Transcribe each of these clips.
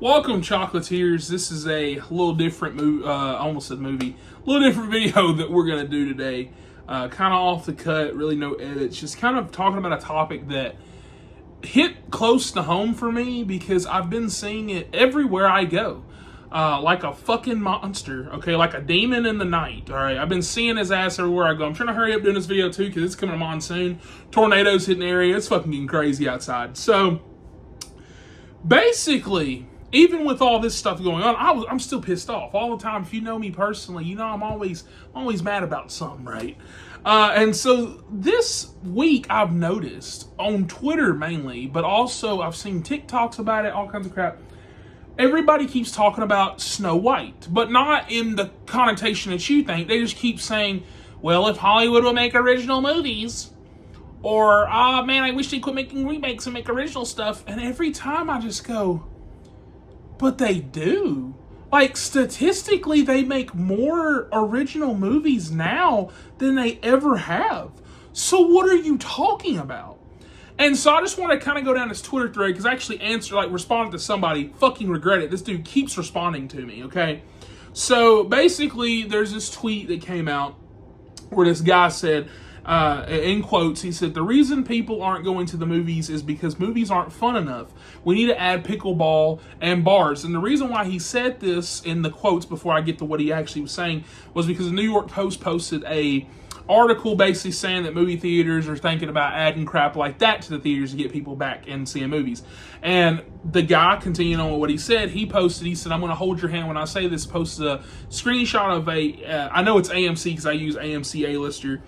Welcome, Chocolatiers. This is a little different movie. Almost said movie. A little different video that we're gonna do today. Kind of off the cut, really no edits. Just kind of talking about a topic that hit close to home for me because I've been seeing it everywhere I go. Like a fucking monster, okay? Like a demon in the night, all right? I've been seeing his ass everywhere I go. I'm trying to hurry up doing this video too because it's coming a monsoon. Tornadoes hitting the area. It's fucking getting crazy outside. So, basically, even with all this stuff going on, I'm still pissed off all the time. If you know me personally, you know I'm always mad about something, right? And so this week I've noticed on Twitter mainly, but also I've seen TikToks about it, all kinds of crap. Everybody keeps talking about Snow White, but not in the connotation that you think. They just keep saying, well, if Hollywood would make original movies, or, man, I wish they quit making remakes and make original stuff. And every time I just go, but they do. Like, statistically, they make more original movies now than they ever have. So what are you talking about? And so I just want to kind of go down this Twitter thread because I actually responded to somebody. Fucking regret it. This dude keeps responding to me, okay? So basically, there's this tweet that came out where this guy said, in quotes, he said, the reason people aren't going to the movies is because movies aren't fun enough. We need to add pickleball and bars. And the reason why he said this in the quotes before I get to what he actually was saying was because the New York Post posted a article basically saying that movie theaters are thinking about adding crap like that to the theaters to get people back and seeing movies. And the guy, continuing on with what he said, he said, I'm going to hold your hand when I say this, posted a screenshot of I know it's AMC because I use AMC A-Lister,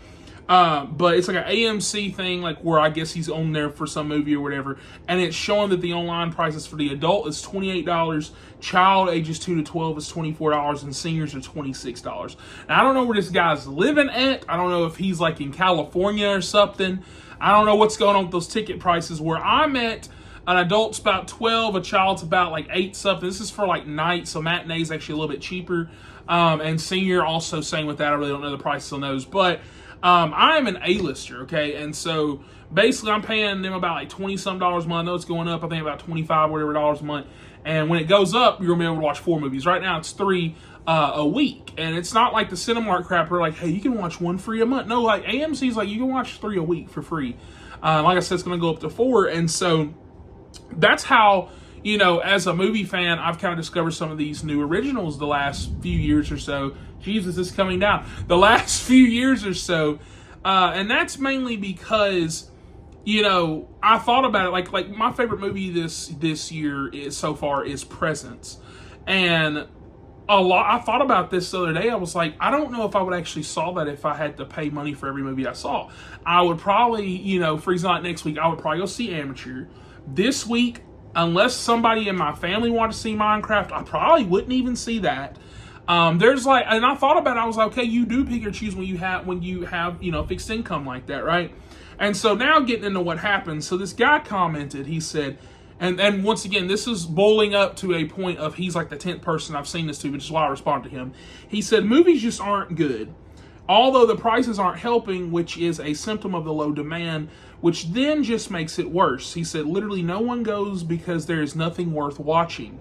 but it's like an AMC thing, like where I guess he's on there for some movie or whatever, and it's showing that the online prices for the adult is $28, child ages 2 to 12 is $24, and seniors are $26. Now, I don't know where this guy's living at. I don't know if he's like in California or something. I don't know what's going on with those ticket prices. Where I'm at, an adult's about 12, a child's about like 8 something. This is for like night, so matinee's actually a little bit cheaper. And senior also same with that. I really don't know the prices on those, but I am an A-lister, okay? And so basically I'm paying them about like 20 some dollars a month. I know it's going up, I think about 25 whatever dollars a month. And when it goes up, you're gonna be able to watch 4 movies. Right now it's 3 a week. And it's not like the Cinemark crap where like, hey, you can watch 1 free a month. No, like AMC's like you can watch 3 a week for free. Like I said, it's gonna go up to 4. And so that's how, you know, as a movie fan, I've kind of discovered some of these new originals the last few years or so. Jesus, it's coming down. The last few years or so. And that's mainly because, you know, I thought about it. Like my favorite movie this year so far is Presence. And I thought about this the other day. I was like, I don't know if I would actually saw that if I had to pay money for every movie I saw. I would probably, you know, for example, next week, I would probably go see Amateur. This week, unless somebody in my family wanted to see Minecraft, I probably wouldn't even see that. There's like, and I thought about it, I was like, okay, you do pick or choose when you have, you know, fixed income like that, right? And so now getting into what happened. So this guy commented, he said, and once again, this is boiling up to a point of he's like the 10th person I've seen this to, which is why I responded to him. He said, movies just aren't good. Although the prices aren't helping, which is a symptom of the low demand, which then just makes it worse. He said, literally no one goes because there is nothing worth watching.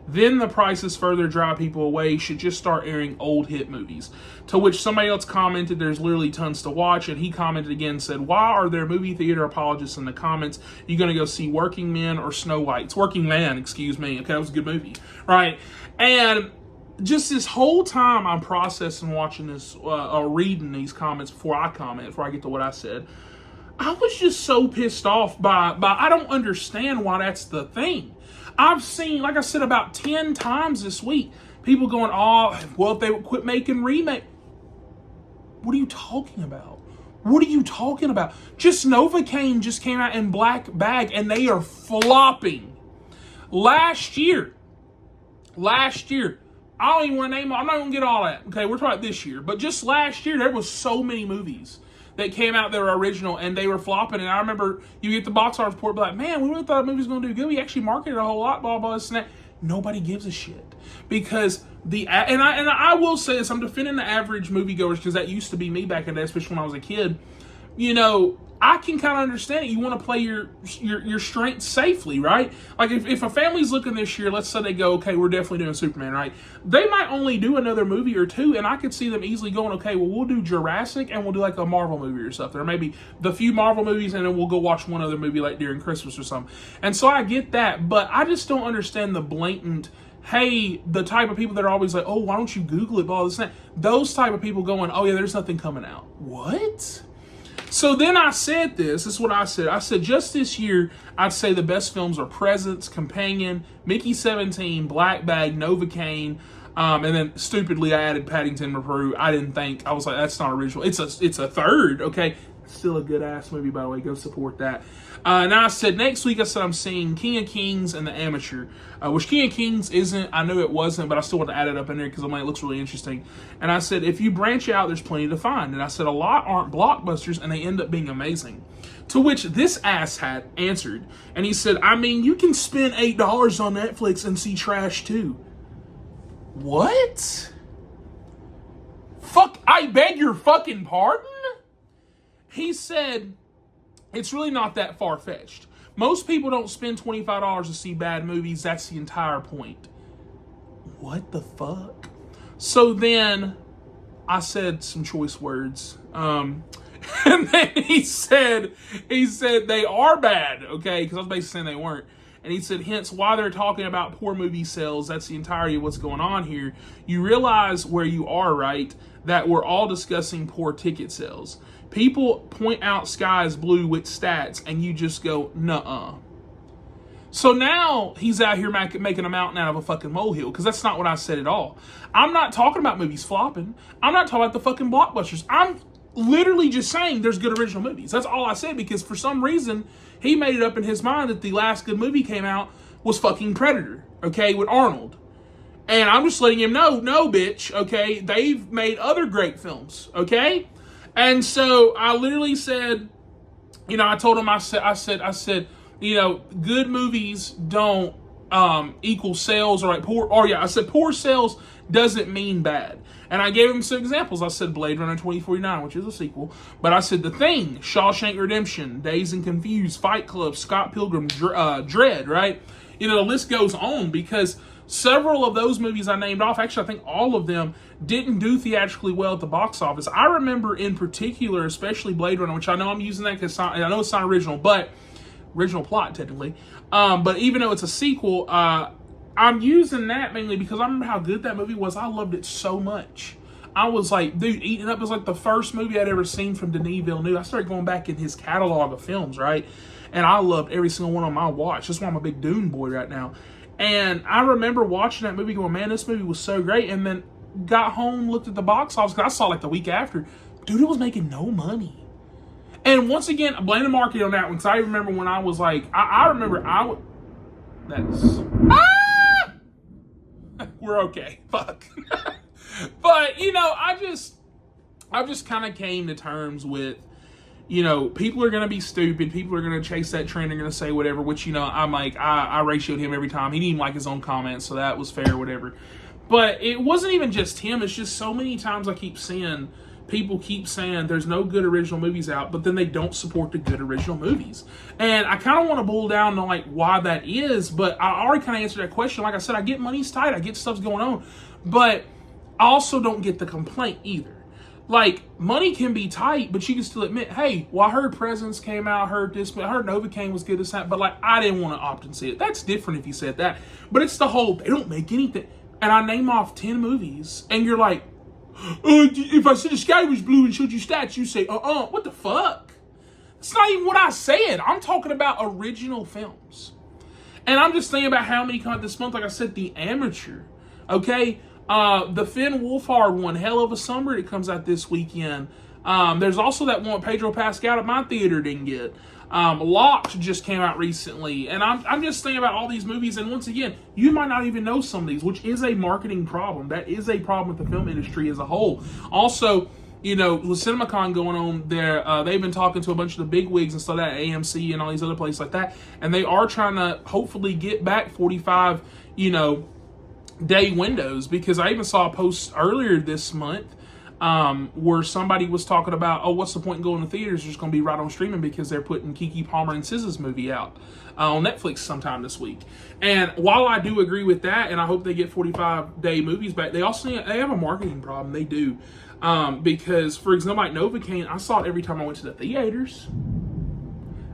Then the prices further drive people away, should just start airing old hit movies. To which somebody else commented, there's literally tons to watch. And he commented again, said, why are there movie theater apologists in the comments? You going to go see Working Men or Snow White? It's Working Man, excuse me. Okay, that was a good movie, right? And just this whole time I'm processing, watching this, reading these comments before I get to what I said, I was just so pissed off by I don't understand why that's the thing. I've seen, like I said, about 10 times this week, people going, oh, well, if they would quit making remake. What are you talking about? What are you talking about? Just Novocaine just came out in black bag and they are flopping. Last year, I don't even want to name them. I'm not going to get all that. Okay, we're talking about this year. But just last year, there was so many movies that came out that were original and they were flopping. And I remember you get the box office report, be like, man, we really thought the movie was going to do good. We actually marketed a whole lot, blah, blah, this and that. Nobody gives a shit. Because I will say this, I'm defending the average moviegoers because that used to be me back in the day, especially when I was a kid. I can kind of understand it. You want to play your strengths safely, right? Like if a family's looking this year, let's say they go, okay, we're definitely doing Superman, right? They might only do another movie or two, and I could see them easily going, okay, well, we'll do Jurassic and we'll do like a Marvel movie or something, or maybe the few Marvel movies, and then we'll go watch one other movie like during Christmas or something. And so I get that, but I just don't understand the blatant, hey, the type of people that are always like, oh, why don't you Google it, blah, this and that. Those type of people going, oh yeah, there's nothing coming out. What? So then I said this is what I said. I said, just this year, I'd say the best films are Presents, Companion, Mickey 17, Black Bag, Novocaine, and then stupidly I added Paddington Peru. I didn't think, I was like, that's not original. It's a third, okay? Still a good ass movie, by the way. Go support that. Now I said next week, I said I'm seeing King of Kings and The Amateur, which King of Kings isn't. I knew it wasn't, but I still want to add it up in there because I'm like, it looks really interesting. And I said, if you branch out, there's plenty to find. And I said, a lot aren't blockbusters, and they end up being amazing. To which this asshat answered, and he said, I mean, you can spend $8 on Netflix and see trash too. What? Fuck, I beg your fucking pardon? He said, it's really not that far-fetched. Most people don't spend $25 to see bad movies. That's the entire point. What the fuck? So then I said some choice words. And then he said they are bad, okay? Because I was basically saying they weren't. And he said, hence why they're talking about poor movie sales. That's the entirety of what's going on here. You realize where you are, right? That we're all discussing poor ticket sales. People point out sky is blue with stats, and you just go, nuh-uh. So now he's out here making a mountain out of a fucking molehill, because that's not what I said at all. I'm not talking about movies flopping. I'm not talking about the fucking blockbusters. I'm literally just saying there's good original movies. That's all I said, because for some reason, he made it up in his mind that the last good movie came out was fucking Predator, okay, with Arnold. And I'm just letting him know, no, bitch, okay, they've made other great films, okay? And so I literally said, I told him, I said, good movies don't equal sales, or like I said poor sales doesn't mean bad. And I gave him some examples. I said Blade Runner 2049, which is a sequel. But I said The Thing, Shawshank Redemption, Dazed and Confused, Fight Club, Scott Pilgrim, Dread, right? The list goes on, because several of those movies I named off, actually I think all of them, didn't do theatrically well at the box office. I remember in particular, especially Blade Runner, which I know I'm using that because I know it's not original, but original plot technically. But even though it's a sequel, I'm using that mainly because I remember how good that movie was. I loved it so much. I was like, dude, eating it up. It was like the first movie I'd ever seen from Denis Villeneuve. I started going back in his catalog of films, right? And I loved every single one on my watch. That's why I'm a big Dune boy right now. And I remember watching that movie going, man, this movie was so great. And then got home, looked at the box office, because I saw like the week after. Dude, it was making no money. And once again, I blame the market on that one, because I remember when I was like, I remember I would, that's, we're okay, fuck. But, I just kind of came to terms with, people are going to be stupid. People are going to chase that trend. They're going to say whatever, which, I'm like, I ratioed him every time. He didn't even like his own comments, so that was fair, whatever. But it wasn't even just him. It's just so many times I keep seeing people keep saying there's no good original movies out, but then they don't support the good original movies. And I kind of want to boil down to like why that is, but I already kind of answered that question. Like I said, I get money's tight. I get stuff's going on, but I also don't get the complaint either. Like, money can be tight, but you can still admit, hey, well, I heard Presents came out, I heard this, but I heard Novocaine was good, this, that, but like, I didn't want to opt and see it. That's different if you said that. But it's the whole, they don't make anything. And I name off 10 movies, and you're like, if I said the sky was blue and showed you stats, you say, what the fuck? It's not even what I said. I'm talking about original films. And I'm just thinking about how many come out this month. Like I said, The Amateur, okay? The Finn Wolfhard one, Hell of a Summer, it comes out this weekend. There's also that one with Pedro Pascal at my theater didn't get. Locked just came out recently. And I'm just thinking about all these movies. And once again, you might not even know some of these, which is a marketing problem. That is a problem with the film industry as a whole. Also, with CinemaCon going on there, they've been talking to a bunch of the big wigs and stuff like that, AMC and all these other places like that. And they are trying to hopefully get back 45, day windows, because I even saw a post earlier this month where somebody was talking about, oh, what's the point in going to theaters? It's just going to be right on streaming because they're putting Keke Palmer and SZA's movie out on Netflix sometime this week. And while I do agree with that, and I hope they get 45-day movies back, they have a marketing problem. They do. Because, for example, like Novocaine, I saw it every time I went to the theaters.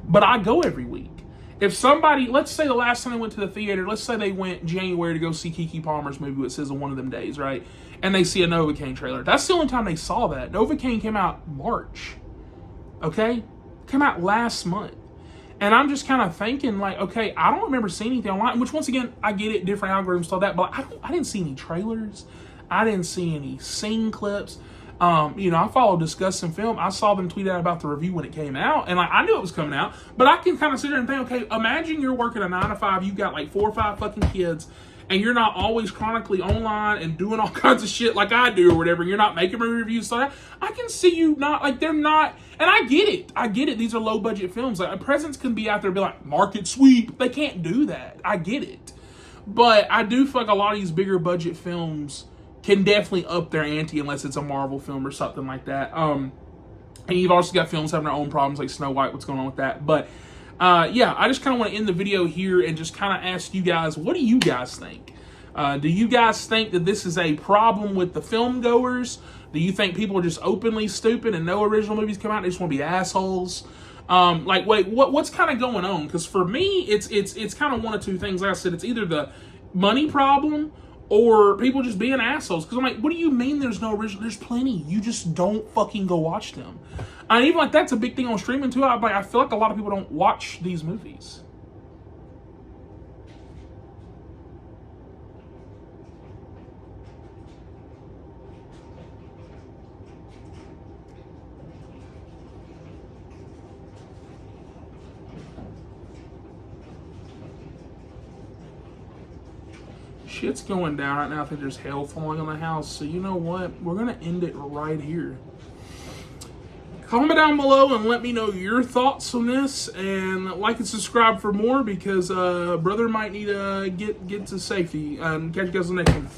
But I go every week. If somebody, let's say the last time they went to the theater, let's say they went January to go see Keke Palmer's movie with SZA one of them days, right? And they see a Novocaine trailer. That's the only time they saw that. Novocaine came out March. Okay? Came out last month. And I'm just kind of thinking, like, okay, I don't remember seeing anything online, which, once again, I get it, different algorithms, all that, but I didn't see any trailers. I didn't see any scene clips. I follow Discussing Film. I saw them tweet out about the review when it came out, and like I knew it was coming out, but I can kind of sit there and think, okay, imagine you're working a 9 to 5, you've got like 4 or 5 fucking kids, and you're not always chronically online and doing all kinds of shit like I do or whatever, and you're not making movie reviews, so I can see you not, like, they're not, and I get it, these are low budget films, like Presence can be out there and be like, market sweep, they can't do that, I get it, but I do feel like a lot of these bigger budget films can definitely up their ante unless it's a Marvel film or something like that. And you've also got films having their own problems like Snow White, what's going on with that. But yeah, I just kind of want to end the video here and just kind of ask you guys, what do you guys think? Do you guys think that this is a problem with the film goers? Do you think people are just openly stupid and no original movies come out, they just want to be assholes? What's kind of going on? Because for me, it's kind of one of two things. Like I said, it's either the money problem or people just being assholes. Because I'm like, what do you mean there's no original? There's plenty. You just don't fucking go watch them. And even like that's a big thing on streaming too. I feel like a lot of people don't watch these movies. Shit's going down right now. I think there's hail falling on the house. So you know what? We're going to end it right here. Comment down below and let me know your thoughts on this. And like and subscribe for more because brother might need to get to safety. And catch you guys on the next one.